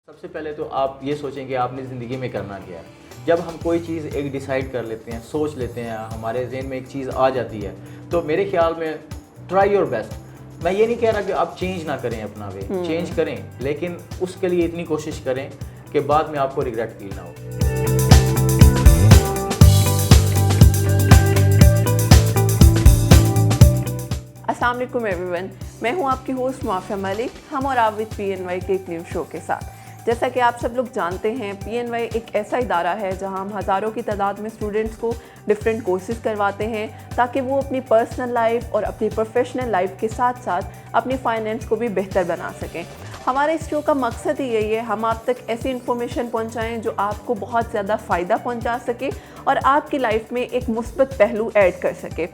सबसे पहले तो आप ये सोचें कि आपने ज़िंदगी में करना क्या है। जब हम कोई चीज़ एक डिसाइड कर लेते हैं, सोच लेते हैं, हमारे ज़हन में एक चीज़ आ जाती है, तो मेरे ख़्याल में ट्राई योर बेस्ट। मैं ये नहीं कह रहा कि आप चेंज ना करें अपना वे, चेंज करें, लेकिन उसके लिए इतनी कोशिश करें कि बाद में आपको रिग्रेट फील ना हो। अस्सलाम वालेकुम एवरीवन, मैं हूं आपकी होस्ट माफिया मलिक। हम और आप विद PNY के एक न्यू शो के साथ। जैसा कि आप सब लोग जानते हैं, PNY एक ऐसा इदारा है जहां हम हज़ारों की तादाद में स्टूडेंट्स को डिफरेंट कोर्सेज करवाते हैं ताकि वो अपनी पर्सनल लाइफ और अपनी प्रोफेशनल लाइफ के साथ साथ अपनी फाइनेंस को भी बेहतर बना सकें। हमारे इस शो का मकसद ही यही है, हम आप तक ऐसी इन्फॉर्मेशन पहुंचाएं जो आपको बहुत ज़्यादा फ़ायदा पहुंचा सके और आपकी लाइफ में एक मुस्बत पहलू ऐड कर सके।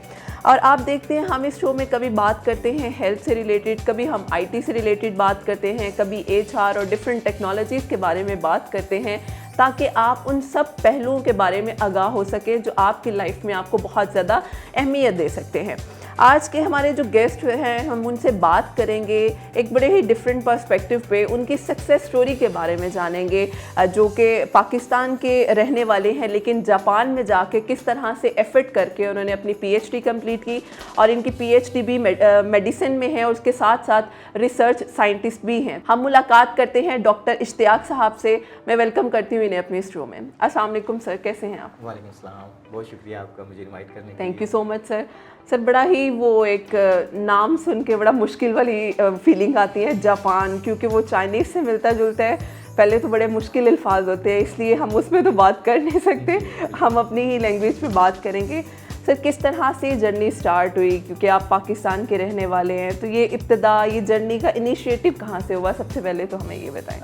और आप देखते हैं, हम इस शो में कभी बात करते हैं हेल्थ से रिलेटेड, कभी हम IT से रिलेटेड बात करते हैं, कभी HR और डिफरेंट टेक्नोलॉजीज़ के बारे में बात करते हैं, ताकि आप उन सब पहलुओं के बारे में आगाह हो सके जो आपकी लाइफ में आपको बहुत ज़्यादा अहमियत दे सकते हैं। आज के हमारे जो गेस्ट हैं, हम उनसे बात करेंगे एक बड़े ही डिफरेंट पर्सपेक्टिव पे, उनकी सक्सेस स्टोरी के बारे में जानेंगे, जो कि पाकिस्तान के रहने वाले हैं लेकिन जापान में जाके किस तरह से एफर्ट करके उन्होंने अपनी PhD कंप्लीट की और इनकी PhD भी मेडिसिन में है और उसके साथ साथ रिसर्च साइंटिस्ट भी हैं। हम मुलाकात करते हैं डॉक्टर इश्तियाक साहब से। मैं वेलकम करती हूँ इन्हें अपने शो में। अस्सलाम वालेकुम सर, कैसे हैं आप? वालेकुम अस्सलाम, बहुत शुक्रिया आपका मुझे इनवाइट करने के लिए। Thank you so much sir. Sir, बड़ा ही वो एक नाम सुन के बड़ा मुश्किल वाली फीलिंग आती है जापान, क्योंकि वो चाइनीज़ से मिलता जुलता है। पहले तो बड़े मुश्किल अल्फाज होते हैं, इसलिए हम उसमें तो बात कर नहीं सकते, हम अपनी ही लैंग्वेज में बात करेंगे। सर, किस तरह से जर्नी स्टार्ट हुई, क्योंकि आप पाकिस्तान के रहने वाले हैं, तो ये इब्तिदा, ये जर्नी का इनिशिएटिव कहाँ से हुआ? सबसे पहले तो हमें ये बताएं।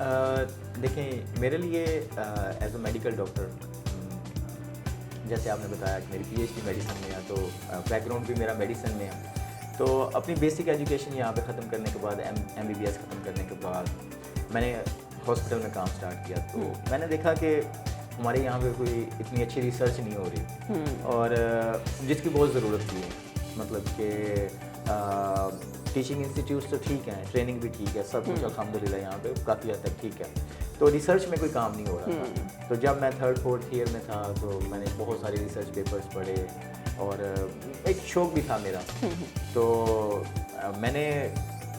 देखें, मेरे लिए एज अ मेडिकल डॉक्टर, जैसे आपने बताया कि मेरी PhD मेडिसिन में है, तो बैकग्राउंड भी मेरा मेडिसिन में है। तो अपनी बेसिक एजुकेशन यहाँ पे ख़त्म करने के बाद, MBBS ख़त्म करने के बाद मैंने हॉस्पिटल में काम स्टार्ट किया। तो मैंने देखा कि हमारे यहाँ पे कोई इतनी अच्छी रिसर्च नहीं हो रही और जिसकी बहुत ज़रूरत थी। मतलब कि टीचिंग इंस्टीट्यूट्स तो ठीक हैं, ट्रेनिंग भी ठीक है, सब कुछ अल्हम्दुलिल्लाह यहाँ पे काफ़ी हद तक ठीक है, तो रिसर्च में कोई काम नहीं हो रहा था। तो जब मैं 3rd-4th ईयर में था, तो मैंने बहुत सारे रिसर्च पेपर्स पढ़े और एक शौक़ भी था मेरा। तो मैंने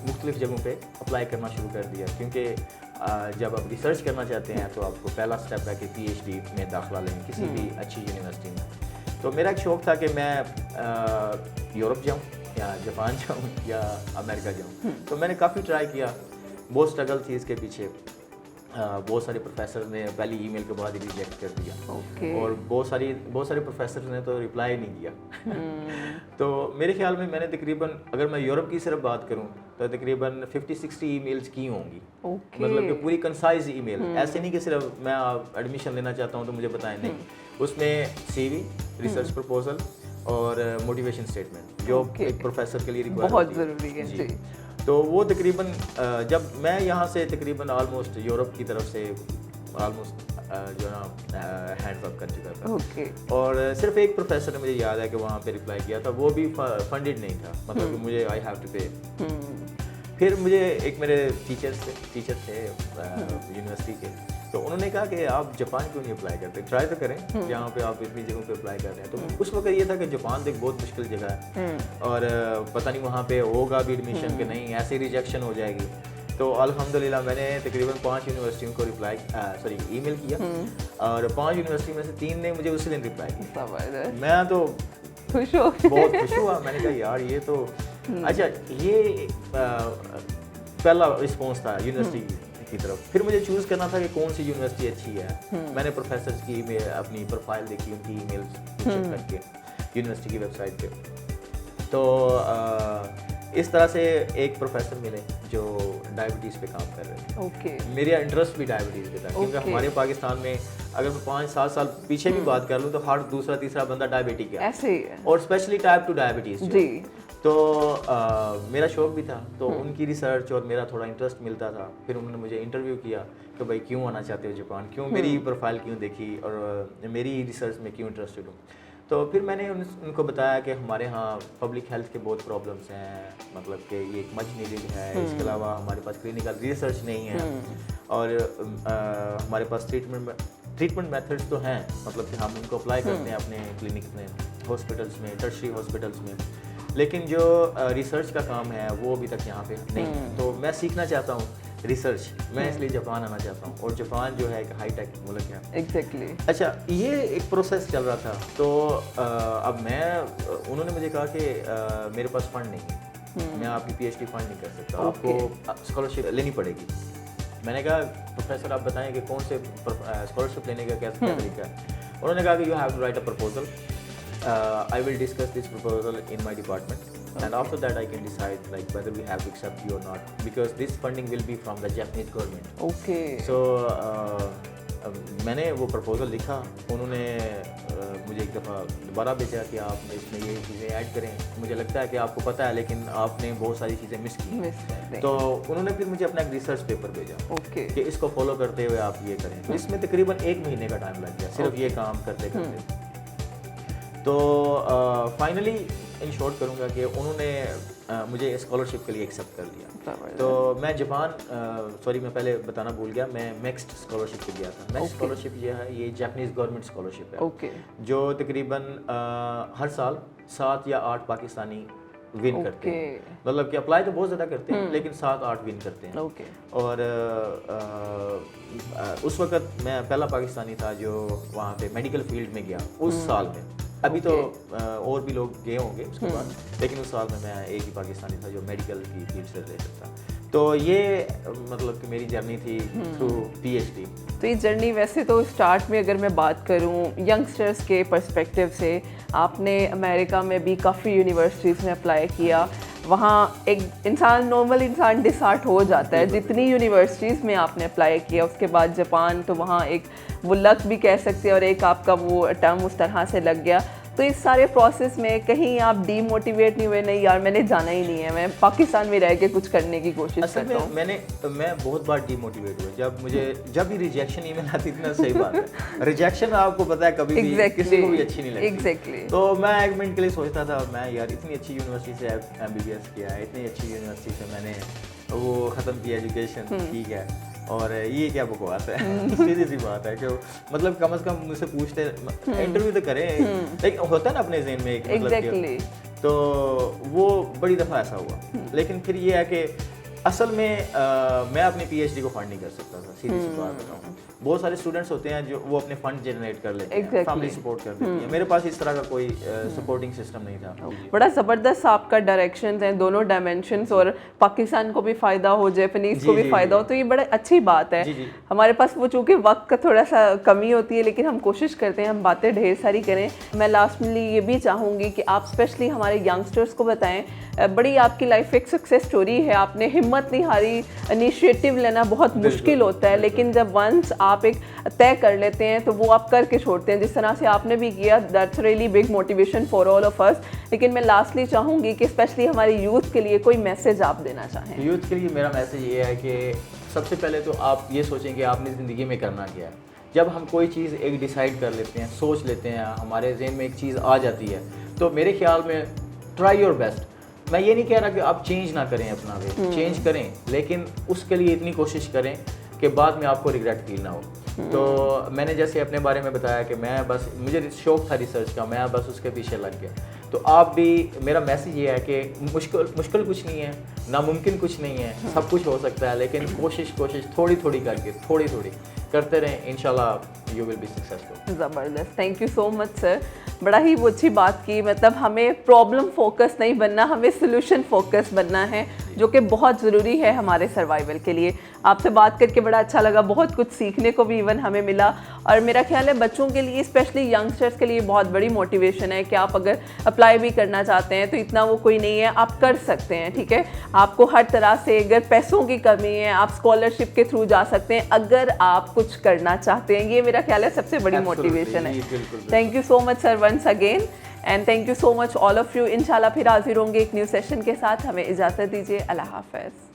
मुख्तलिफ़ जगहों पे अप्लाई करना शुरू कर दिया, क्योंकि जब आप रिसर्च करना चाहते हैं तो आपको पहला स्टेप है कि PhD में दाखिला लें किसी भी अच्छी यूनिवर्सिटी में। तो मेरा एक शौक़ था कि मैं यूरोप जाऊँ या जापान जाऊँ या अमेरिका जाऊँ। तो मैंने काफ़ी ट्राई किया, बहुत स्ट्रगल थी इसके पीछे। बहुत सारे प्रोफेसर ने पहली ईमेल के बाद ही रिजेक्ट कर दिया और बहुत सारे प्रोफेसर ने तो रिप्लाई नहीं दिया। तो मेरे ख्याल में मैंने तकरीबन, अगर मैं यूरोप की सिर्फ बात करूं, तो तकरीबन 50-60 ईमेल्स की होंगी। मतलब कि पूरी कंसाइज ईमेल, ऐसे नहीं कि सिर्फ मैं एडमिशन लेना चाहता हूं तो मुझे बताएं, नहीं। उसमें CV, रिसर्च प्रपोजल और मोटिवेशन स्टेटमेंट, जो एक प्रोफेसर के लिए रिक्वायर्ड बहुत ज़रूरी है जी। तो वो तकरीबन जब मैं यहाँ से तकरीबन ऑलमोस्ट यूरोप की तरफ से ऑलमोस्ट जो ना हैंड वर्क कर चुका था। और सिर्फ एक प्रोफेसर ने, मुझे याद है कि वहाँ पे रिप्लाई किया था, वो भी फंडेड नहीं था, मतलब कि मुझे आई हैव टू पे। फिर मुझे एक मेरे टीचर थे यूनिवर्सिटी के, तो उन्होंने कहा कि आप जापान क्यों नहीं अप्लाई करते, ट्राई तो करें, जहाँ पे आप इतनी जगहों पे अप्लाई कर रहे हैं। तो उस वक्त ये था कि जापान तो एक बहुत मुश्किल जगह है और पता नहीं वहाँ पे होगा भी एडमिशन कि नहीं, ऐसे रिजेक्शन हो जाएगी। तो अल्हम्दुलिल्लाह मैंने तकरीबन 5 यूनिवर्सिटियों को ईमेल किया और 5 यूनिवर्सिटी में से 3 ने मुझे उसी दिन रिप्लाई किया। मैं तो बहुत खुश हुआ। मैंने कहा यार ये तो अच्छा, ये पहला रिस्पॉन्स था यूनिवर्सिटी की तरफ। फिर मुझे चूज़ करना था कि कौन सी यूनिवर्सिटी अच्छी है। मैंने प्रोफेसर्स की अपनी प्रोफाइल देखी, उनकी ईमेल्स चेक करके यूनिवर्सिटी की वेबसाइट पे। तो इस तरह से एक प्रोफेसर मिले जो डायबिटीज़ पे काम कर रहे थे। मेरा इंटरेस्ट भी डायबिटीज़ पे था, क्योंकि हमारे पाकिस्तान में अगर मैं 5-7 साल पीछे भी बात कर लूँ तो हर दूसरा-तीसरा बंदा डायबिटिक है, ऐसे ही है। और स्पेशली टाइप 2 डायबिटीज़ जी। तो मेरा शौक़ भी था, तो उनकी रिसर्च और मेरा थोड़ा इंटरेस्ट मिलता था। फिर उन्होंने मुझे इंटरव्यू किया कि भाई क्यों आना चाहते हो जापान, क्यों मेरी प्रोफाइल क्यों देखी और मेरी रिसर्च में क्यों इंटरेस्टेड हूँ। तो फिर मैंने उनको बताया कि हमारे यहाँ पब्लिक हेल्थ के बहुत प्रॉब्लम्स हैं, मतलब कि ये एक मच नीडेड है, इसके अलावा हमारे पास क्लिनिकल रिसर्च नहीं है और हमारे पास ट्रीटमेंट मेथड्स तो हैं, मतलब कि हम उनको अप्लाई करते हैं अपने क्लिनिक में, हॉस्पिटल्स में, टर्शरी हॉस्पिटल्स में, लेकिन जो रिसर्च का काम है वो अभी तक यहाँ पे नहीं है। तो मैं सीखना चाहता हूँ रिसर्च, मैं इसलिए जापान आना चाहता हूँ, और जापान जो है एक हाई टेक मुल्क है। एग्जैक्टली। अच्छा, ये एक प्रोसेस चल रहा था, तो अब उन्होंने मुझे कहा कि मेरे पास फंड नहीं है, मैं आपकी पीएचडी फंड नहीं कर सकता, आपको स्कॉलरशिप लेनी पड़ेगी। मैंने कहा प्रोफेसर आप बताएं कि कौन से स्कॉलरशिप लेने का क्या तरीका है। उन्होंने कहा कि you have to write a proposal, I will discuss this proposal in my department and after that I can decide like whether we have to accept you or not, because this funding will be from the Japanese government. Okay. So मैंने वो proposal लिखा, उन्होंने मुझे एक दफ़ा दोबारा भेजा कि आप इसमें ये चीज़ें ऐड करें, मुझे लगता है कि आपको पता है लेकिन आपने बहुत सारी चीज़ें मिस की। तो उन्होंने फिर मुझे अपना एक रिसर्च पेपर भेजा कि इसको फॉलो करते हुए आप ये करें। तो इसमें तकरीबन 1 महीने का टाइम लग गया सिर्फ ये काम करते करते। तो फाइनली इन शॉर्ट करूँगा कि उन्होंने मुझे स्कॉलरशिप के लिए एक्सेप्ट कर लिया। तो मैं जापान मैं पहले बताना भूल गया, मैं मैक्स्ड स्कॉलरशिप पे गया था। मैक्स्ड स्कॉलरशिप ये है, ये जापानीज गवर्नमेंट स्कॉलरशिप है, जो तकरीबन हर साल 7 या 8 पाकिस्तानी विन करते हैं। मतलब कि अप्लाई तो बहुत ज़्यादा करते हैं लेकिन 7-8 विन करते हैं। और उस वक्त मैं पहला पाकिस्तानी था जो वहाँ पे मेडिकल फील्ड में गया उस साल में। अभी तो और भी लोग गए होंगे उसके बाद, लेकिन उस साल में मैं एक ही पाकिस्तानी था जो मेडिकल की फील्ड से रिलेटेड था। तो ये मतलब कि मेरी जर्नी थी थ्रू पीएचडी। तो ये जर्नी वैसे तो स्टार्ट में अगर मैं बात करूं यंगस्टर्स के पर्सपेक्टिव से, आपने अमेरिका में भी काफ़ी यूनिवर्सिटीज़ में अप्लाई किया, वहाँ एक नॉर्मल इंसान डिसहार्ट हो जाता है। जितनी यूनिवर्सिटीज़ में आपने अप्लाई किया, उसके बाद जापान, तो वहाँ एक वो लक भी कह सकते हैं और एक आपका वो टर्म उस तरह से लग गया। तो इस सारे प्रोसेस में कहीं आप डीमोटिवेट नहीं हुए, नहीं यार मैंने जाना ही नहीं है, मैं पाकिस्तान में रह के कुछ करने की कोशिश करता हूँ? मैं बहुत बार डीमोटिवेट हुआ जब भी रिजेक्शन ईमेल आती थी ना। सही बात है, रिजेक्शन आपको पता है कभी भी किसी को भी अच्छी नहीं लगती। तो मैं 1 मिनट के लिए सोचता था, मैं यार इतनी अच्छी यूनिवर्सिटी से MBBS किया है, इतनी अच्छी यूनिवर्सिटी से मैंने वो ख़त्म किया एजुकेशन, ठीक है, और ये क्या बकवास है। सीधी सी बात है कि मतलब कम से कम मुझसे पूछते, इंटरव्यू तो करें, लेकिन होता है ना अपने ज़हन में एक मतलब तो वो बड़ी दफ़ा ऐसा हुआ। लेकिन फिर ये है कि असल में मैं अपनी पीएचडी को फंड नहीं कर सकता था, सीधी सी बात बताऊँ। बहुत सारे स्टूडेंट्स होते हैं जो वो अपने फंड जनरेट कर लेते हैं, फैमिली सपोर्ट कर देती है। मेरे पास इस तरह का कोई सपोर्टिंग सिस्टम नहीं था। बड़ा ज़बरदस्त आपका डायरेक्शंस हैं, दोनों डायमेंशंस, और पाकिस्तान को भी फ़ायदा हो, जापानीज़ को भी फ़ायदा हो, तो ये बड़ा अच्छी बात है। हमारे पास वो चूँकि वक्त का थोड़ा सा कमी होती है, लेकिन हम कोशिश करते हैं हम बातें ढेर सारी करें। मैं लास्टली ये भी चाहूँगी कि आप स्पेशली हमारे यंगस्टर्स को बताएं, बड़ी आपकी लाइफ एक सक्सेस स्टोरी है, आपने हिम्मत नहीं हारी। इनिशिएटिव लेना बहुत मुश्किल होता है, लेकिन जब वंस आप एक तय कर लेते हैं तो वो आप करके छोड़ते हैं, जिस तरह से आपने भी किया। That's really big motivation for all of us. लेकिन मैं लास्टली चाहूँगी कि स्पेशली हमारे यूथ के लिए कोई मैसेज आप देना चाहें। यूथ के लिए मेरा मैसेज ये है कि सबसे पहले तो आप ये सोचें कि आपने ज़िंदगी में करना क्या है। जब हम कोई चीज़ एक डिसाइड कर लेते हैं, सोच लेते हैं, हमारे जहन में एक चीज़ आ जाती है, तो मेरे ख्याल में ट्राई योर बेस्ट। मैं ये नहीं कह रहा कि आप चेंज ना करें अपना वे, चेंज करें, लेकिन उसके लिए इतनी कोशिश करें कि बाद में आपको रिग्रेट फील ना हो। तो मैंने जैसे अपने बारे में बताया कि मैं बस, मुझे शौक था रिसर्च का, मैं बस उसके पीछे लग गया। तो आप भी, मेरा मैसेज ये है कि मुश्किल कुछ नहीं है, नामुमकिन कुछ नहीं है, सब कुछ हो सकता है, लेकिन कोशिश थोड़ी थोड़ी करके थोड़ी करते रहें, इंशाल्लाह यू विल बी सक्सेसफुल। ज़बरदस्त, thank you so much sir. बड़ा ही वो अच्छी बात की, मतलब हमें प्रॉब्लम फोकस नहीं बनना, हमें सोल्यूशन फोकस बनना है, जो कि बहुत ज़रूरी है हमारे सर्वाइवल के लिए। आपसे बात करके बड़ा अच्छा लगा, बहुत कुछ सीखने को भी इवन हमें मिला, और मेरा ख्याल है बच्चों के लिए, स्पेशली यंगस्टर्स के लिए बहुत बड़ी मोटिवेशन है कि आप अगर अप्लाई भी करना चाहते हैं तो इतना वो कोई नहीं है, आप कर सकते हैं। ठीक है, आपको हर तरह से, अगर पैसों की कमी है आप स्कॉलरशिप के थ्रू जा सकते हैं अगर आप कुछ करना चाहते हैं। ये मेरा ख्याल है सबसे बड़ी मोटिवेशन है। Thank you so much sir once again, and thank you so much all of you. इंशाल्लाह फिर हाजिर होंगे एक न्यू सेशन के साथ। हमें इजाज़त दीजिए, अल्लाह हाफ़िज़।